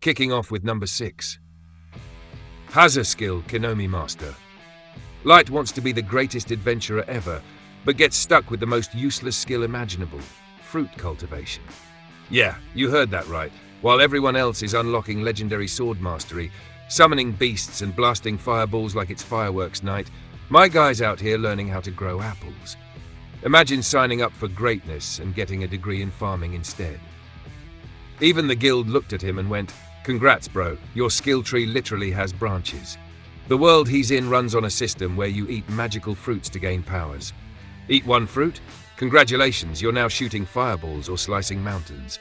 Kicking off with number 6. Has a skill, Kinomi Master. Light wants to be the greatest adventurer ever, but gets stuck with the most useless skill imaginable, fruit cultivation. Yeah, you heard that right. While everyone else is unlocking legendary sword mastery, summoning beasts and blasting fireballs like it's fireworks night, my guy's out here learning how to grow apples. Imagine signing up for greatness and getting a degree in farming instead. Even the guild looked at him and went, "Congrats, bro, your skill tree literally has branches." The world he's in runs on a system where you eat magical fruits to gain powers. Eat one fruit? Congratulations, you're now shooting fireballs or slicing mountains.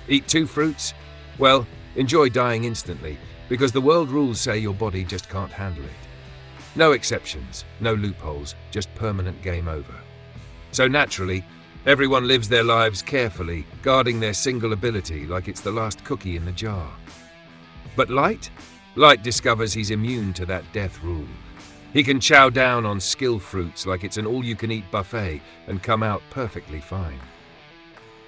Eat 2 fruits? Well, enjoy dying instantly, because the world rules say your body just can't handle it. No exceptions, no loopholes, just permanent game over. So naturally, everyone lives their lives carefully, guarding their single ability like it's the last cookie in the jar. But Light? Light discovers he's immune to that death rule. He can chow down on skill fruits like it's an all-you-can-eat buffet and come out perfectly fine.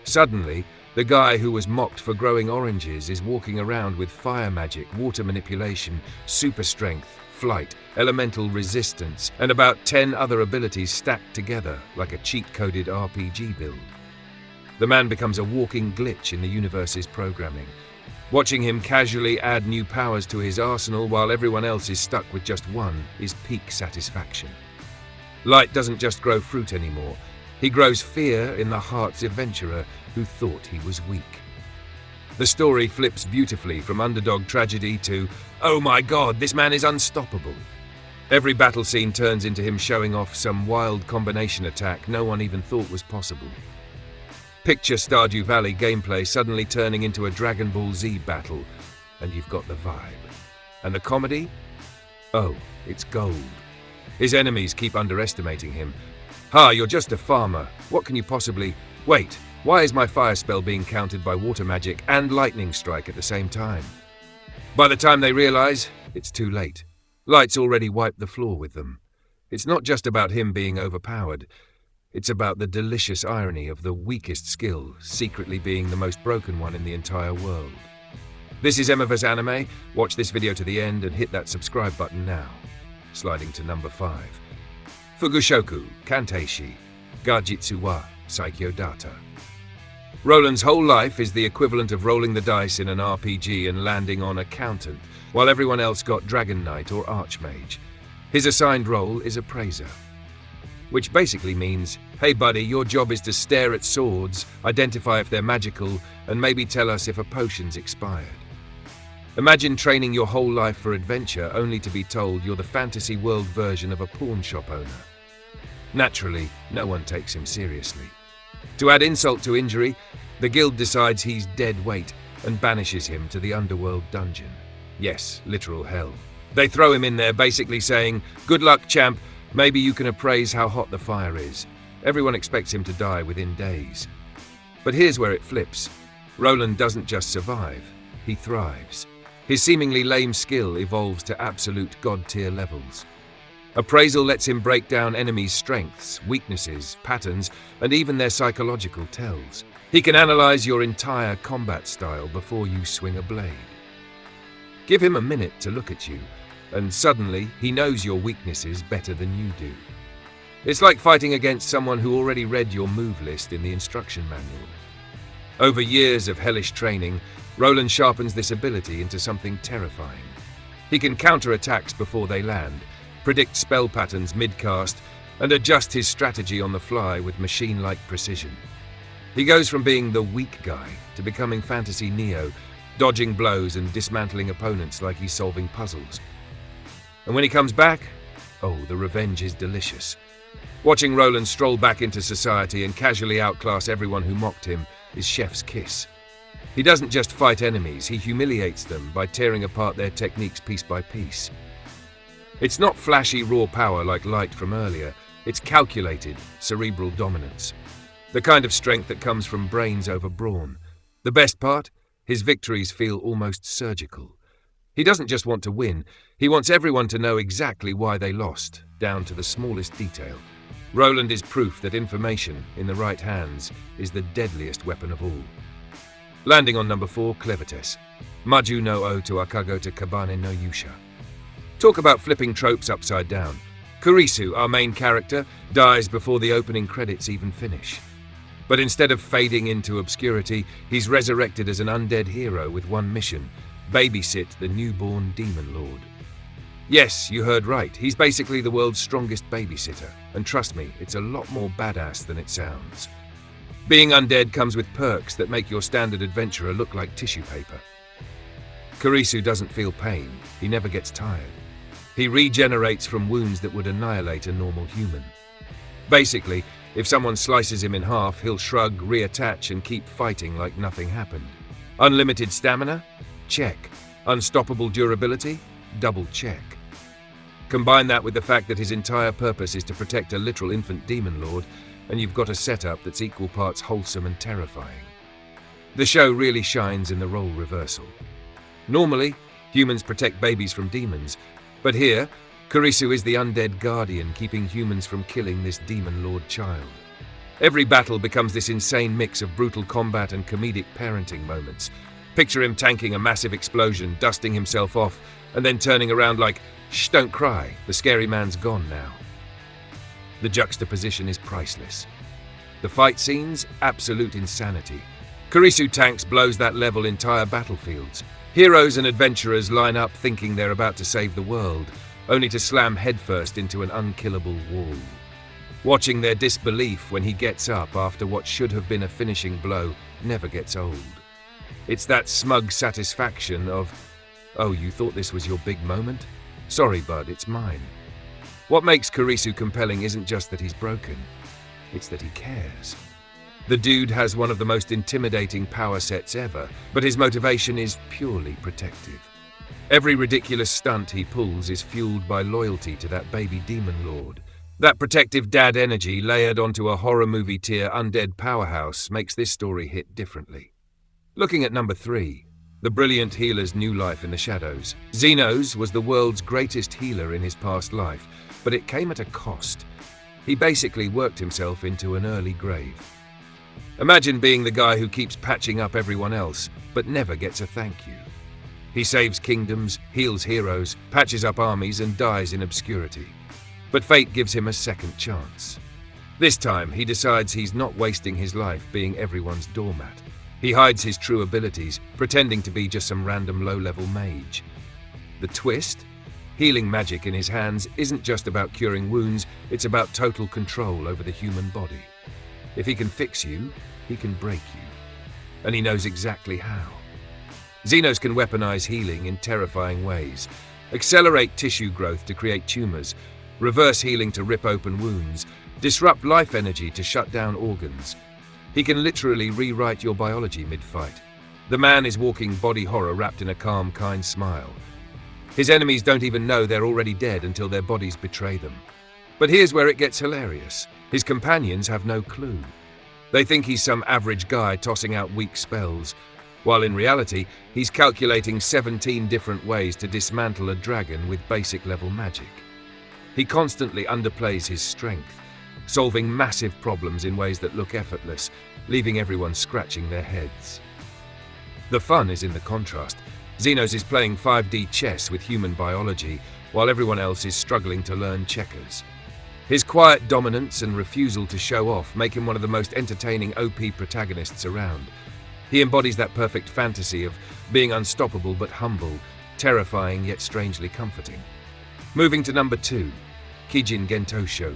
Suddenly, the guy who was mocked for growing oranges is walking around with fire magic, water manipulation, super strength, flight, elemental resistance, and about 10 other abilities stacked together like a cheat-coded RPG build. The man becomes a walking glitch in the universe's programming. Watching him casually add new powers to his arsenal while everyone else is stuck with just one is peak satisfaction. Light doesn't just grow fruit anymore. He grows fear in the heart's adventurer who thought he was weak. The story flips beautifully from underdog tragedy to, "Oh my god, this man is unstoppable." Every battle scene turns into him showing off some wild combination attack no one even thought was possible. Picture Stardew Valley gameplay suddenly turning into a Dragon Ball Z battle, and you've got the vibe. And the comedy? Oh, it's gold. His enemies keep underestimating him. "Ha, you're just a farmer. What can you possibly... Wait, why is my fire spell being countered by water magic and lightning strike at the same time?" By the time they realize, it's too late. Light's already wiped the floor with them. It's not just about him being overpowered. It's about the delicious irony of the weakest skill secretly being the most broken one in the entire world. This is Emiverse Anime. Watch this video to the end and hit that subscribe button now. Sliding to number 5. Fugushoku Kanteishi Gajitsu wa Saikyo Data. Roland's whole life is the equivalent of rolling the dice in an RPG and landing on Accountant, while everyone else got Dragon Knight or Archmage. His assigned role is appraiser, which basically means, "Hey buddy, your job is to stare at swords, identify if they're magical, and maybe tell us if a potion's expired." Imagine training your whole life for adventure only to be told you're the fantasy world version of a pawn shop owner. Naturally, no one takes him seriously. To add insult to injury, the guild decides he's dead weight and banishes him to the underworld dungeon. Yes, literal hell. They throw him in there basically saying, "Good luck, champ. Maybe you can appraise how hot the fire is." Everyone expects him to die within days. But here's where it flips. Roland doesn't just survive, he thrives. His seemingly lame skill evolves to absolute god-tier levels. Appraisal lets him break down enemies' strengths, weaknesses, patterns, and even their psychological tells. He can analyze your entire combat style before you swing a blade. Give him a minute to look at you, and suddenly he knows your weaknesses better than you do. It's like fighting against someone who already read your move list in the instruction manual. Over years of hellish training, Roland sharpens this ability into something terrifying. He can counter attacks before they land, predict spell patterns mid-cast, and adjust his strategy on the fly with machine-like precision. He goes from being the weak guy to becoming Fantasy Neo, dodging blows and dismantling opponents like he's solving puzzles. And when he comes back, oh, the revenge is delicious. Watching Roland stroll back into society and casually outclass everyone who mocked him is chef's kiss. He doesn't just fight enemies, he humiliates them by tearing apart their techniques piece by piece. It's not flashy raw power like Light from earlier, it's calculated, cerebral dominance. The kind of strength that comes from brains over brawn. The best part? His victories feel almost surgical. He doesn't just want to win, he wants everyone to know exactly why they lost, down to the smallest detail. Roland is proof that information, in the right hands, is the deadliest weapon of all. Landing on number 4, Clevertess. Maju no o to akago to kabane no yusha. Talk about flipping tropes upside down. Kurisu, our main character, dies before the opening credits even finish. But instead of fading into obscurity, he's resurrected as an undead hero with one mission: babysit the newborn demon lord. Yes, you heard right, he's basically the world's strongest babysitter, and trust me, it's a lot more badass than it sounds. Being undead comes with perks that make your standard adventurer look like tissue paper. Kurisu doesn't feel pain, he never gets tired. He regenerates from wounds that would annihilate a normal human. Basically, if someone slices him in half, he'll shrug, reattach, and keep fighting like nothing happened. Unlimited stamina? Check. Unstoppable durability? Double check. Combine that with the fact that his entire purpose is to protect a literal infant demon lord, and you've got a setup that's equal parts wholesome and terrifying. The show really shines in the role reversal. Normally, humans protect babies from demons, but here, Kurisu is the undead guardian keeping humans from killing this demon lord child. Every battle becomes this insane mix of brutal combat and comedic parenting moments. Picture him tanking a massive explosion, dusting himself off, and then turning around like, "Shh, don't cry, the scary man's gone now." The juxtaposition is priceless. The fight scenes, absolute insanity. Kurisu tanks blows that level entire battlefields. Heroes and adventurers line up thinking they're about to save the world, only to slam headfirst into an unkillable wall. Watching their disbelief when he gets up after what should have been a finishing blow never gets old. It's that smug satisfaction of, "Oh, you thought this was your big moment? Sorry, bud, it's mine." What makes Kurisu compelling isn't just that he's broken, it's that he cares. The dude has one of the most intimidating power sets ever, but his motivation is purely protective. Every ridiculous stunt he pulls is fueled by loyalty to that baby demon lord. That protective dad energy layered onto a horror movie tier undead powerhouse makes this story hit differently. Looking at number 3, the brilliant healer's new life in the shadows. Xenos was the world's greatest healer in his past life, but it came at a cost. He basically worked himself into an early grave. Imagine being the guy who keeps patching up everyone else, but never gets a thank you. He saves kingdoms, heals heroes, patches up armies, and dies in obscurity. But fate gives him a second chance. This time, he decides he's not wasting his life being everyone's doormat. He hides his true abilities, pretending to be just some random low-level mage. The twist? Healing magic in his hands isn't just about curing wounds, it's about total control over the human body. If he can fix you, he can break you. And he knows exactly how. Xenos can weaponize healing in terrifying ways, accelerate tissue growth to create tumors, reverse healing to rip open wounds, disrupt life energy to shut down organs. He can literally rewrite your biology mid-fight. The man is walking body horror wrapped in a calm, kind smile. His enemies don't even know they're already dead until their bodies betray them. But here's where it gets hilarious. His companions have no clue. They think he's some average guy tossing out weak spells, while in reality, he's calculating 17 different ways to dismantle a dragon with basic level magic. He constantly underplays his strength, solving massive problems in ways that look effortless, leaving everyone scratching their heads. The fun is in the contrast. Xenos is playing 5D chess with human biology, while everyone else is struggling to learn checkers. His quiet dominance and refusal to show off make him one of the most entertaining OP protagonists around. He embodies that perfect fantasy of being unstoppable but humble, terrifying yet strangely comforting. Moving to number 2, Kijin Gentosho.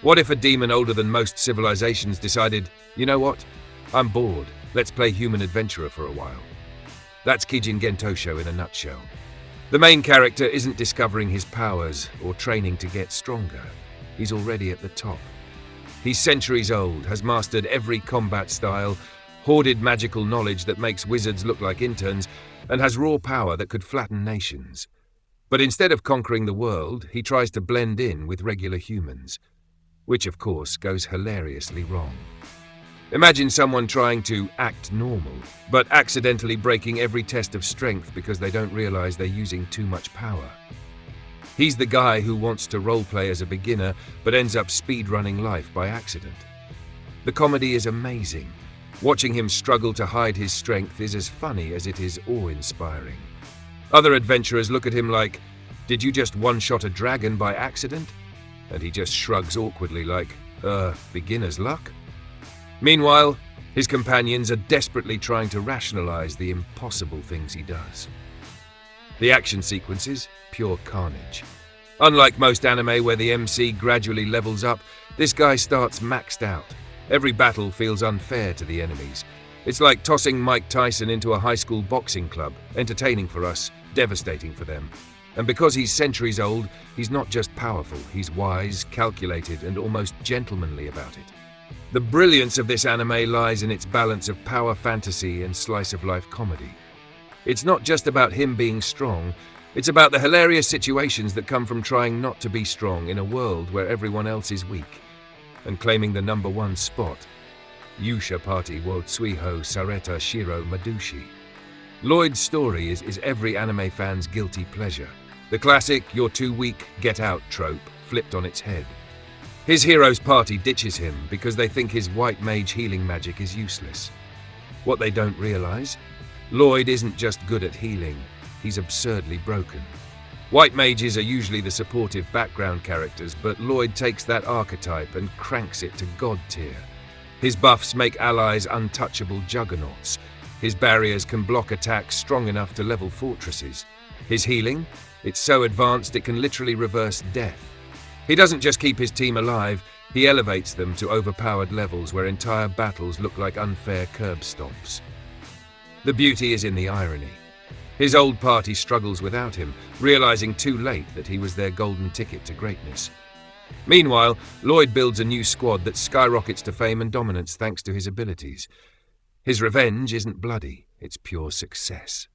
What if a demon older than most civilizations decided, you know what, I'm bored, let's play human adventurer for a while? That's Kijin Gentosho in a nutshell. The main character isn't discovering his powers or training to get stronger. He's already at the top. He's centuries old, has mastered every combat style, hoarded magical knowledge that makes wizards look like interns, and has raw power that could flatten nations. But instead of conquering the world, he tries to blend in with regular humans, which of course goes hilariously wrong. Imagine someone trying to act normal, but accidentally breaking every test of strength because they don't realize they're using too much power. He's the guy who wants to roleplay as a beginner, but ends up speedrunning life by accident. The comedy is amazing. Watching him struggle to hide his strength is as funny as it is awe-inspiring. Other adventurers look at him like, "Did you just one-shot a dragon by accident?" And he just shrugs awkwardly like, beginner's luck? Meanwhile, his companions are desperately trying to rationalize the impossible things he does. The action sequences, pure carnage. Unlike most anime where the MC gradually levels up, this guy starts maxed out. Every battle feels unfair to the enemies. It's like tossing Mike Tyson into a high school boxing club, entertaining for us, devastating for them. And because he's centuries old, he's not just powerful, he's wise, calculated, and almost gentlemanly about it. The brilliance of this anime lies in its balance of power fantasy and slice-of-life comedy. It's not just about him being strong, it's about the hilarious situations that come from trying not to be strong in a world where everyone else is weak, and claiming the #1 spot. Yusha party wo tsuiho sareta shiro madushi. Lloyd's story is every anime fan's guilty pleasure. The classic "you're too weak, get out" trope flipped on its head. His hero's party ditches him because they think his white mage healing magic is useless. What they don't realize? Lloyd isn't just good at healing, he's absurdly broken. White mages are usually the supportive background characters, but Lloyd takes that archetype and cranks it to god tier. His buffs make allies untouchable juggernauts. His barriers can block attacks strong enough to level fortresses. His healing? It's so advanced it can literally reverse death. He doesn't just keep his team alive, he elevates them to overpowered levels where entire battles look like unfair curb stomps. The beauty is in the irony. His old party struggles without him, realizing too late that he was their golden ticket to greatness. Meanwhile, Lloyd builds a new squad that skyrockets to fame and dominance thanks to his abilities. His revenge isn't bloody, it's pure success.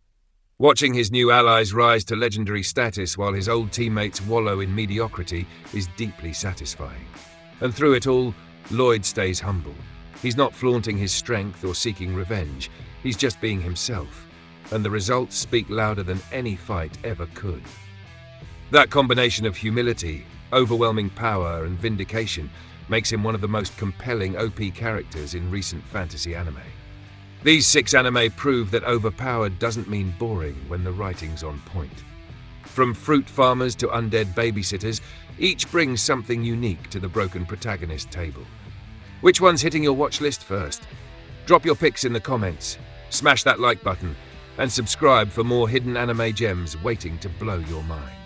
Watching his new allies rise to legendary status while his old teammates wallow in mediocrity is deeply satisfying. And through it all, Lloyd stays humble. He's not flaunting his strength or seeking revenge, he's just being himself. And the results speak louder than any fight ever could. That combination of humility, overwhelming power, and vindication makes him one of the most compelling OP characters in recent fantasy anime. These 6 anime prove that overpowered doesn't mean boring when the writing's on point. From fruit farmers to undead babysitters, each brings something unique to the broken protagonist table. Which one's hitting your watch list first? Drop your picks in the comments, smash that like button, and subscribe for more hidden anime gems waiting to blow your mind.